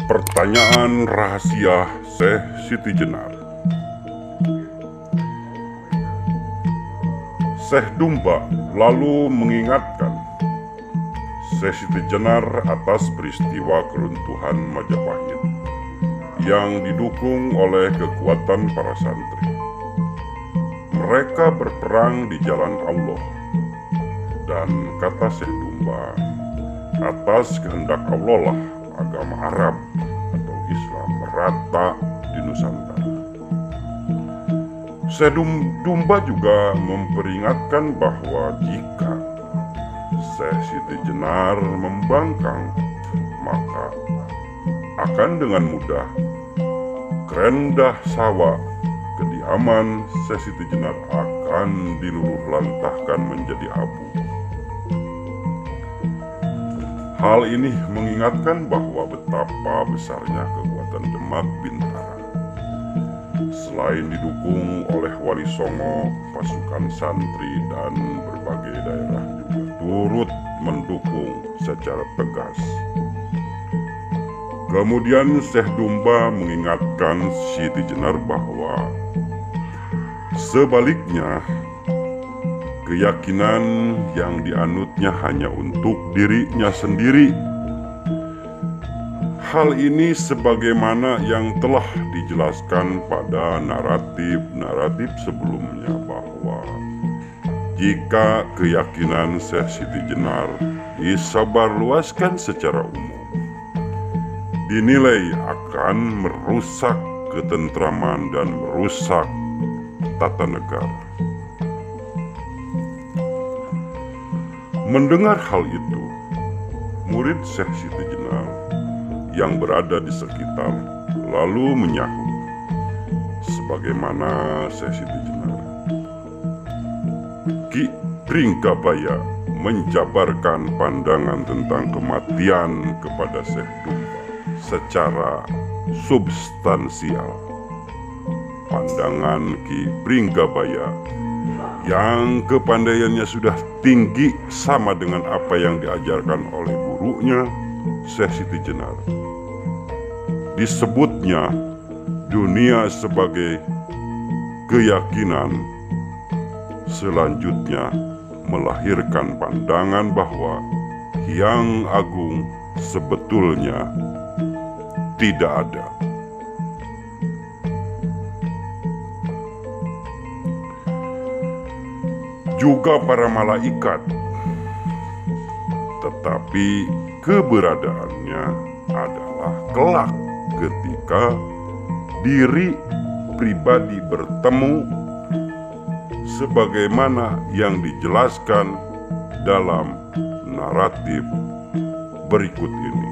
Pertanyaan rahasia Syekh Siti Jenar. Syekh Dumba lalu mengingatkan Syekh Siti Jenar atas peristiwa keruntuhan Majapahit yang didukung oleh kekuatan para santri. Mereka berperang di jalan Allah, dan kata Syekh Dumba, atas kehendak Allah lah agama Arab atau Islam merata di Nusantara. Syekh Dumba juga memperingatkan bahwa jika Syekh Siti Jenar membangkang, maka akan dengan mudah Kerendah Sawa, kediaman Syekh Siti Jenar akan diluluhlantahkan menjadi abu. Hal ini mengingatkan bahwa betapa besarnya kekuatan Demak Bintara. Selain didukung oleh Wali Songo, pasukan santri dan berbagai daerah juga turut mendukung secara tegas. Kemudian Syekh Dumba mengingatkan Siti Jenar bahwa sebaliknya, keyakinan yang dianutnya hanya untuk dirinya sendiri. Hal ini sebagaimana yang telah dijelaskan pada naratif sebelumnya bahwa jika keyakinan Syekh Siti Jenar disebarluaskan secara umum, dinilai akan merusak ketentraman dan merusak tata negara. Mendengar hal itu, murid Syekh Siti Jenar yang berada di sekitar lalu menyahut, sebagaimana Syekh Siti Jenar. Ki Pringgabaya menjabarkan pandangan tentang kematian kepada Syekh Dumba secara substansial. Pandangan Ki Pringgabaya yang kepandaiannya sudah tinggi sama dengan apa yang diajarkan oleh gurunya Syekh Siti Jenar. Disebutnya dunia sebagai keyakinan, selanjutnya melahirkan pandangan bahwa Hyang Agung sebetulnya tidak ada. Juga para malaikat, tetapi keberadaannya adalah kelak ketika diri pribadi bertemu sebagaimana yang dijelaskan dalam naratif berikut ini.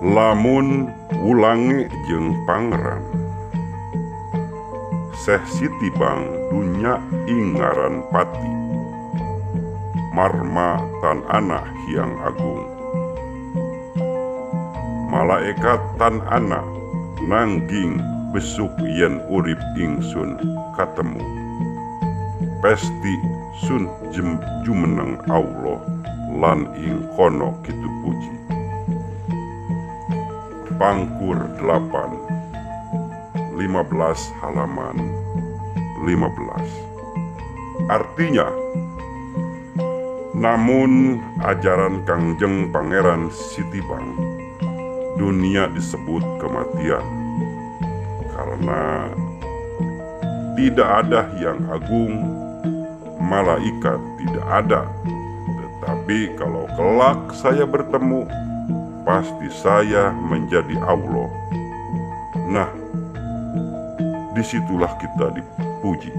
Lamun ulangi jeung pangeran Syekh Siti Bang dunya ingaran pati marma tan anak Hyang Agung. Malaikat tan anak nangging besuk yen urip ingsun katemu. Pesti sun jumeneng Allah lan ing kono kitu puji. Pangkur 8 15 halaman 15. Artinya, namun ajaran Kangjeng Pangeran Sitibang, dunia disebut kematian karena tidak ada Hyang Agung, malaikat tidak ada. Tetapi kalau kelak saya bertemu, pasti saya menjadi Allah. Nah, disitulah kita dipuji.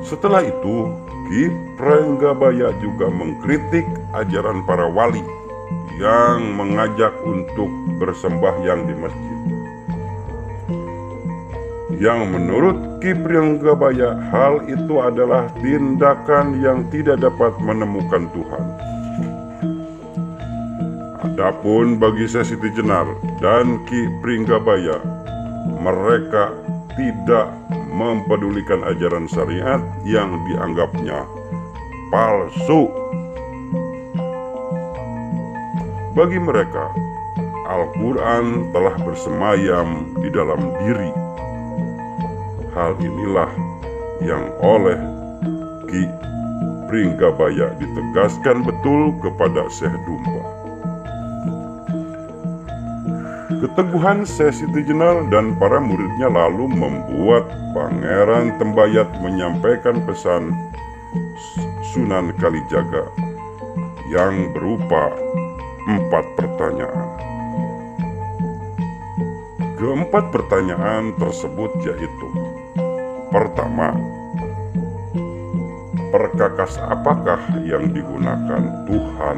Setelah itu, Ki Pringgabaya juga mengkritik ajaran para wali yang mengajak untuk bersembahyang di masjid. Yang menurut Ki Pringgabaya, hal itu adalah tindakan yang tidak dapat menemukan Tuhan. Adapun bagi Syekh Siti Jenar dan Ki Pringgabaya, mereka tidak mempedulikan ajaran syariat yang dianggapnya palsu. Bagi mereka, Al-Quran telah bersemayam di dalam diri. Hal inilah yang oleh Ki Pringgabaya ditegaskan betul kepada Syekh Dumba. Keteguhan Syekh Siti Jenar dan para muridnya lalu membuat Pangeran Tembayat menyampaikan pesan Sunan Kalijaga yang berupa 4 pertanyaan. Keempat pertanyaan tersebut yaitu: pertama, perkakas apakah yang digunakan Tuhan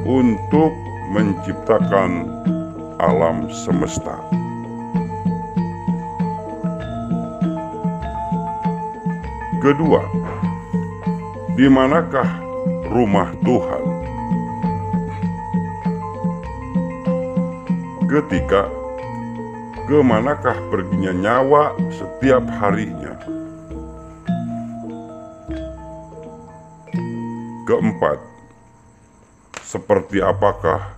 untuk menciptakan alam semesta? Kedua, di manakah rumah Tuhan? Ketiga, kemanakah perginya nyawa setiap harinya? Keempat, seperti apakah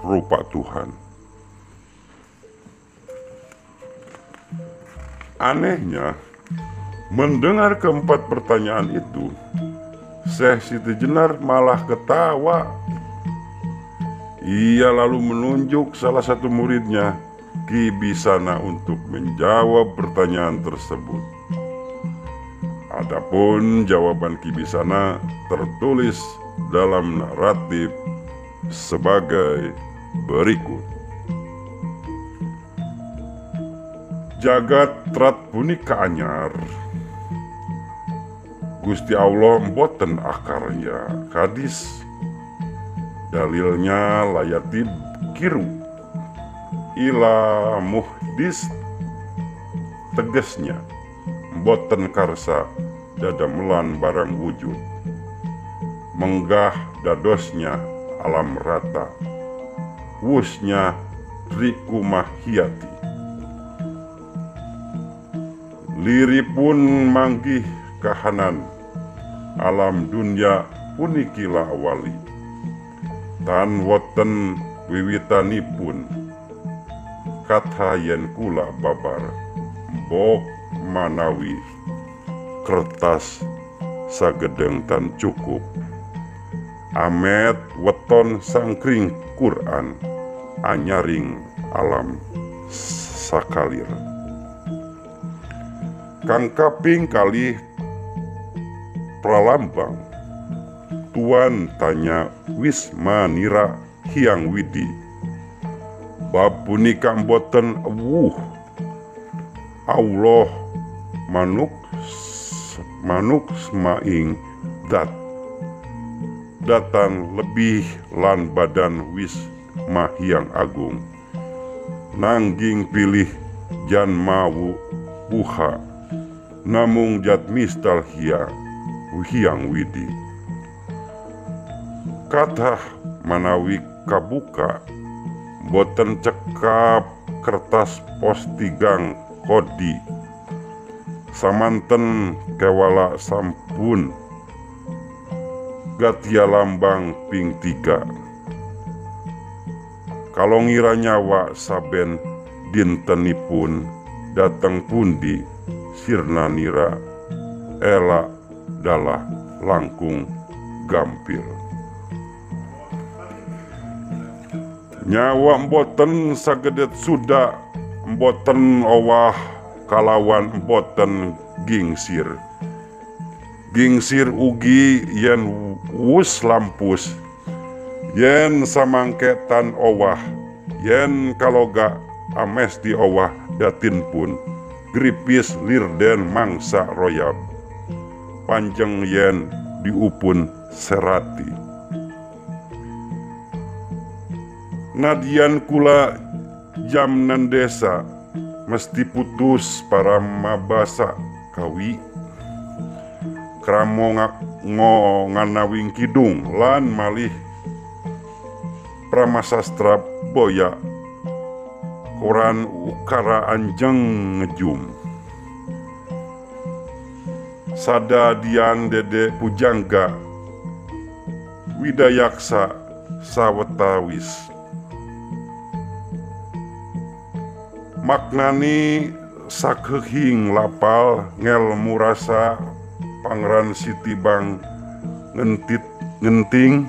rupa Tuhan? Anehnya, mendengar keempat pertanyaan itu, Syekh Siti Jenar malah ketawa. Ia lalu menunjuk salah satu muridnya, Ki Bisana, untuk menjawab pertanyaan tersebut. Adapun jawaban Ki Bisana tertulis dalam naratif sebagai berikut. Jagat trat punika anyar, Gusti Allah mboten akarya kadis, dalilnya layati kiru ila muhdis, tegesnya mboten karsa dadamelan barang wujud, menggah dadosnya alam rata, wusnya riku mahiyati, liripun manggih kahanan, alam dunya punikila awali, tan woten wiwitanipun, kathayen kula babar, mbok manawi kertas sagedeng tan cukup, amet weton sangkring Quran, anyaring alam sakalir. Kang kaping kalih pralambang, Tuan tanya Wisma Nira Hyang Widi, bab punika mboten ewuh Allah manuk semaing datan lebih lan badan Wisma Hyang Agung, nangging pilih jan mawu uha namung jat mistal Hyang Widi, kathah manawi kabuka boten cekap kertas postigang kodi, samanten kewala sampun gatia lambang ping 3, kalau ngira nyawa saben dintenipun dateng pundi sirna nira ela dalah langkung gampil. Nyawa mboten sagedet suda, mboten owah kalawan mboten gingsir. Gingsir ugi yen wus lampus, yen samangketan owah, yen kaloga ames di owah datin pun gripis lirden mangsa royab, panjang yen diupun serati. Nadian kula jamnan desa mesti putus para mabasa kawi, kramo nganawing kidung lan malih pramasastra boya koran ukara anjeng ngejum. Sada dian dede pujangga widayaksa sawetawis. Maknani sakheuhing lapal ngelmu rasa Pangeran Sitibang ngenting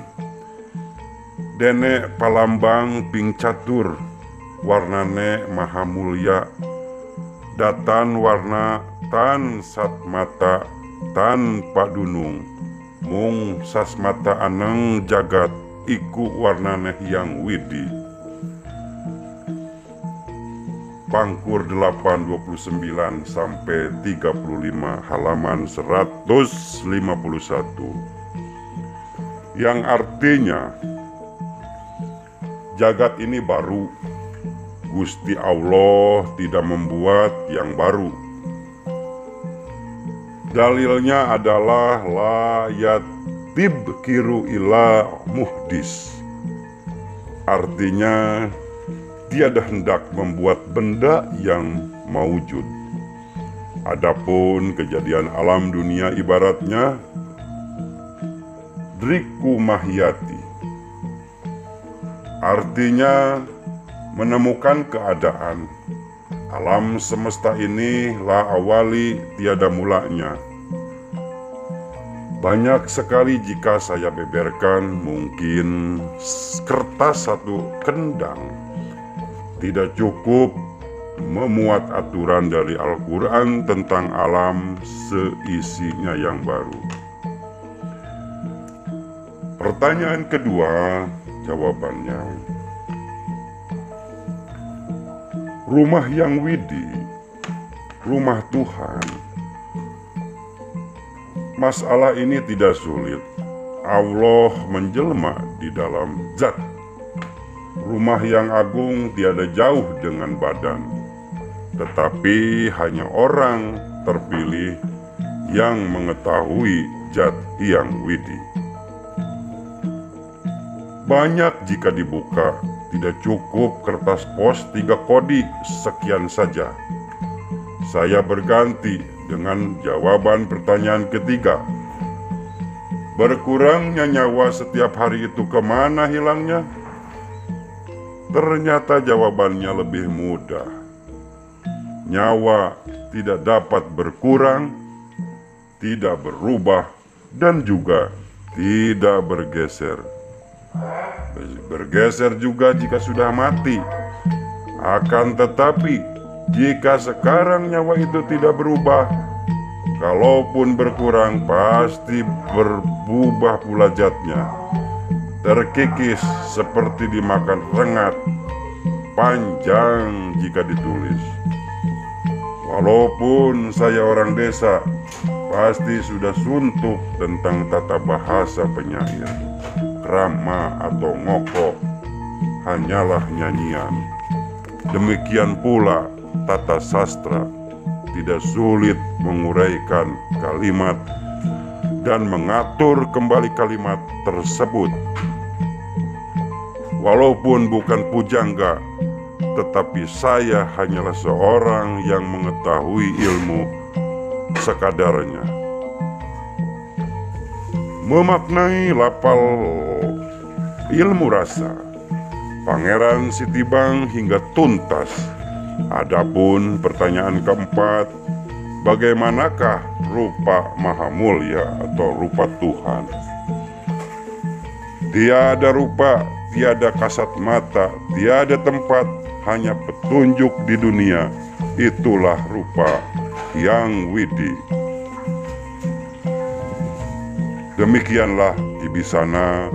dene palambang ping catur warnane maha mulya datan warna tan satmata tan padunung mung sasmata aneng jagat iku warnane yang widi. Pangkur 829 sampai 35 halaman 151, yang artinya jagat ini baru, Gusti Allah tidak membuat yang baru. Dalilnya adalah la yatib kiru ila muhdis, artinya tiada hendak membuat benda yang maujud. Adapun kejadian alam dunia ibaratnya driku mahyati, artinya menemukan keadaan. Alam semesta ini la awali tiada mulanya. Banyak sekali jika saya beberkan, mungkin kertas satu kendang tidak cukup memuat aturan dari Al-Quran tentang alam seisinya yang baru. Pertanyaan kedua, jawabannya, rumah yang widi, rumah Tuhan. Masalah ini tidak sulit. Allah menjelma di dalam zat. Rumah yang agung tiada jauh dengan badan, tetapi hanya orang terpilih yang mengetahui zat yang widi. Banyak jika dibuka, tidak cukup kertas pos 3 kodi sekian saja. Saya berganti dengan jawaban pertanyaan ketiga. Berkurangnya nyawa setiap hari itu kemana hilangnya? Ternyata jawabannya lebih mudah. Nyawa tidak dapat berkurang, tidak berubah, dan juga tidak bergeser. Bergeser juga jika sudah mati. Akan tetapi, jika sekarang nyawa itu tidak berubah, kalaupun berkurang pasti berubah pula zatnya. Terkikis seperti dimakan rengat, panjang jika ditulis. Walaupun saya orang desa, pasti sudah suntuk tentang tata bahasa penyair. Rama atau ngoko hanyalah nyanyian. Demikian pula tata sastra, tidak sulit menguraikan kalimat dan mengatur kembali kalimat tersebut. Walaupun bukan pujangga, tetapi saya hanyalah seorang yang mengetahui ilmu sekadarnya. Memaknai lapal ilmu rasa Pangeran Sitibang hingga tuntas. Adapun pertanyaan keempat, bagaimanakah rupa Maha Mulia atau rupa Tuhan? Tiada rupa, tiada kasat mata, tiada tempat, hanya petunjuk di dunia. Itulah rupa yang widi. Demikianlah Kibisana,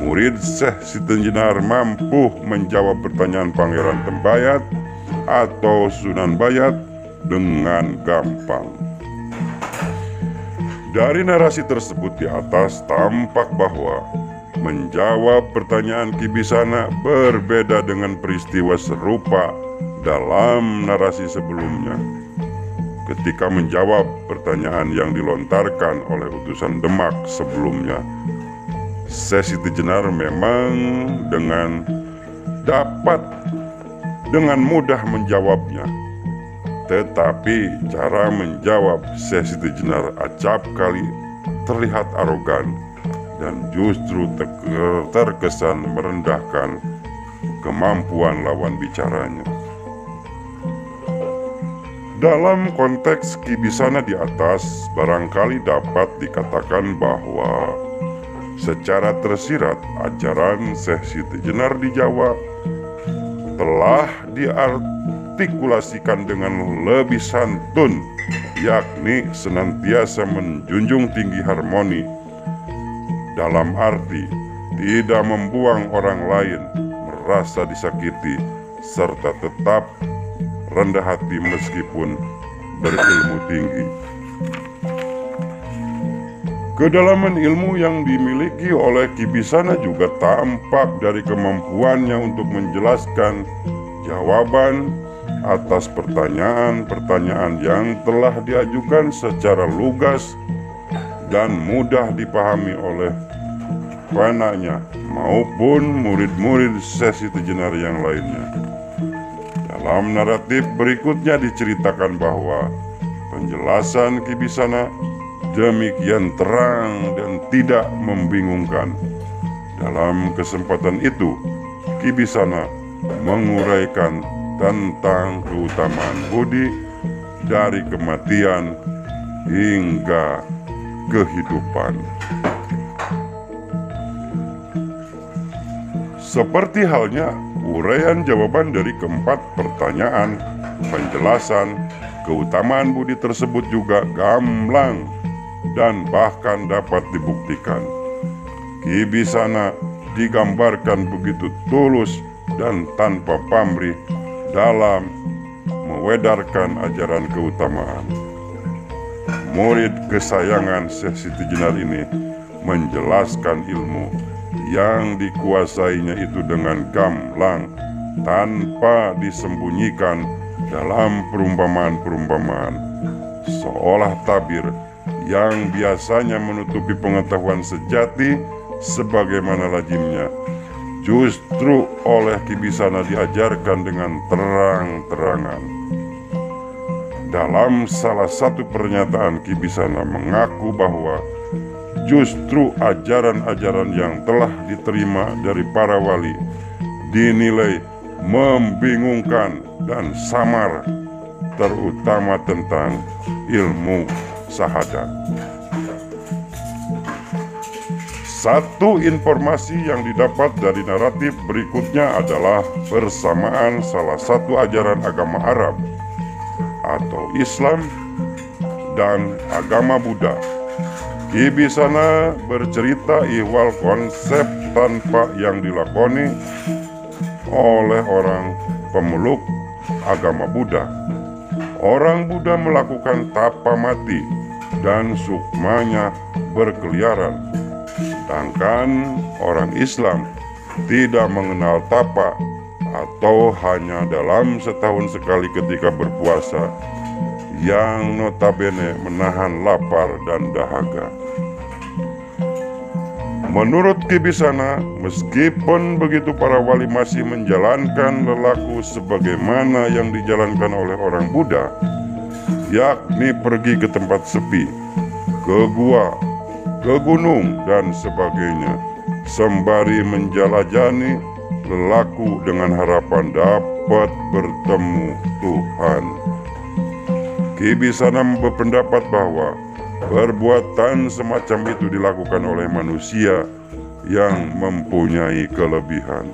murid Syekh Sitenjenar mampu menjawab pertanyaan Pangeran Tembayat atau Sunan Bayat dengan gampang. Dari narasi tersebut di atas tampak bahwa menjawab pertanyaan Kibisana berbeda dengan peristiwa serupa dalam narasi sebelumnya. Ketika menjawab pertanyaan yang dilontarkan oleh utusan Demak sebelumnya, Syekh Sitenjenar memang dengan dapat dengan mudah menjawabnya. Tetapi cara menjawab Syekh Siti Jenar acap kali terlihat arogan dan justru terkesan merendahkan kemampuan lawan bicaranya. Dalam konteks Kibisana di atas, barangkali dapat dikatakan bahwa secara tersirat ajaran Syekh Siti Jenar di Jawa telah diartikulasikan dengan lebih santun, yakni senantiasa menjunjung tinggi harmoni, dalam arti tidak membuang orang lain merasa disakiti, serta tetap rendah hati meskipun berilmu tinggi. Kedalaman ilmu yang dimiliki oleh Kibisana juga tampak dari kemampuannya untuk menjelaskan jawaban atas pertanyaan-pertanyaan yang telah diajukan secara lugas dan mudah dipahami oleh penanya maupun murid-murid Syekh Siti Jenar yang lainnya. Dalam naratif berikutnya diceritakan bahwa penjelasan Kibisana demikian terang dan tidak membingungkan. Dalam kesempatan itu, Kibisana menguraikan tentang keutamaan budi dari kematian hingga kehidupan. Seperti halnya uraian jawaban dari keempat pertanyaan, penjelasan keutamaan budi tersebut juga gamblang dan bahkan dapat dibuktikan. Kibisana digambarkan begitu tulus dan tanpa pamrih dalam mewedarkan ajaran keutamaan. Murid kesayangan Syekh Siti Jenar ini menjelaskan ilmu yang dikuasainya itu dengan gamblang tanpa disembunyikan dalam perumpamaan-perumpamaan, seolah tabir yang biasanya menutupi pengetahuan sejati sebagaimana lazimnya, justru oleh Kibisana diajarkan dengan terang-terangan. Dalam salah satu pernyataan, Kibisana mengaku bahwa justru ajaran-ajaran yang telah diterima dari para wali dinilai membingungkan dan samar, terutama tentang ilmu syahadat. Satu informasi yang didapat dari naratif berikutnya adalah persamaan salah satu ajaran agama Arab atau Islam dan agama Buddha. Kibisana bercerita ihwal konsep tanpa yang dilakoni oleh orang pemeluk agama Buddha. Orang Buddha melakukan tapa mati dan sukmanya berkeliaran, sedangkan orang Islam tidak mengenal tapa atau hanya dalam setahun sekali ketika berpuasa, yang notabene menahan lapar dan dahaga. Menurut Kibisana, meskipun begitu para wali masih menjalankan lelaku sebagaimana yang dijalankan oleh orang Buddha, yakni pergi ke tempat sepi, ke gua, ke gunung dan sebagainya, sembari menjalajani lelaku dengan harapan dapat bertemu Tuhan. Kibisana berpendapat bahwa perbuatan semacam itu dilakukan oleh manusia yang mempunyai kelebihan.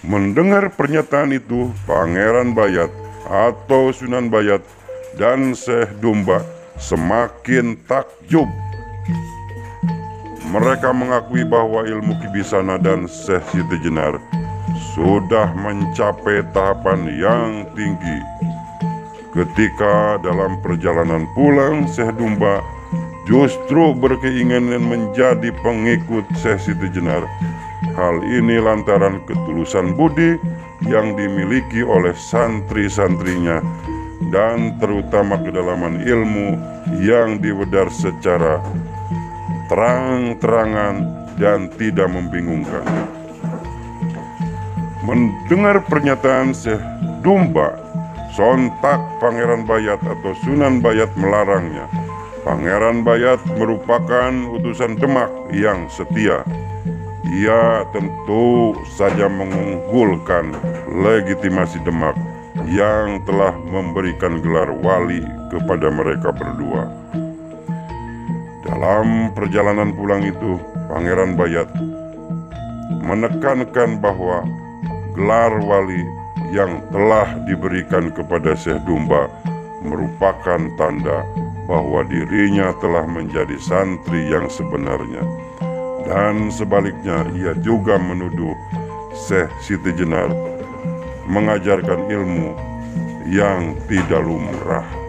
Mendengar pernyataan itu, Pangeran Bayat atau Sunan Bayat dan Syekh Dumba semakin takjub. Mereka mengakui bahwa ilmu Kibisana dan Syekh Siti Jenar sudah mencapai tahapan yang tinggi. Ketika dalam perjalanan pulang, Syekh Dumba justru berkeinginan menjadi pengikut Syekh Siti Jenar. Hal ini lantaran ketulusan budi yang dimiliki oleh santri-santrinya dan terutama kedalaman ilmu yang diwedar secara terang-terangan dan tidak membingungkan. Mendengar pernyataan Syekh Dumba, sontak Pangeran Bayat atau Sunan Bayat melarangnya. Pangeran Bayat merupakan utusan Demak yang setia. Ia tentu saja mengunggulkan legitimasi Demak yang telah memberikan gelar wali kepada mereka berdua. Dalam perjalanan pulang itu, Pangeran Bayat menekankan bahwa gelar wali yang telah diberikan kepada Syekh Dumba merupakan tanda bahwa dirinya telah menjadi santri yang sebenarnya. Dan sebaliknya, ia juga menuduh Syekh Siti Jenar mengajarkan ilmu yang tidak lumrah.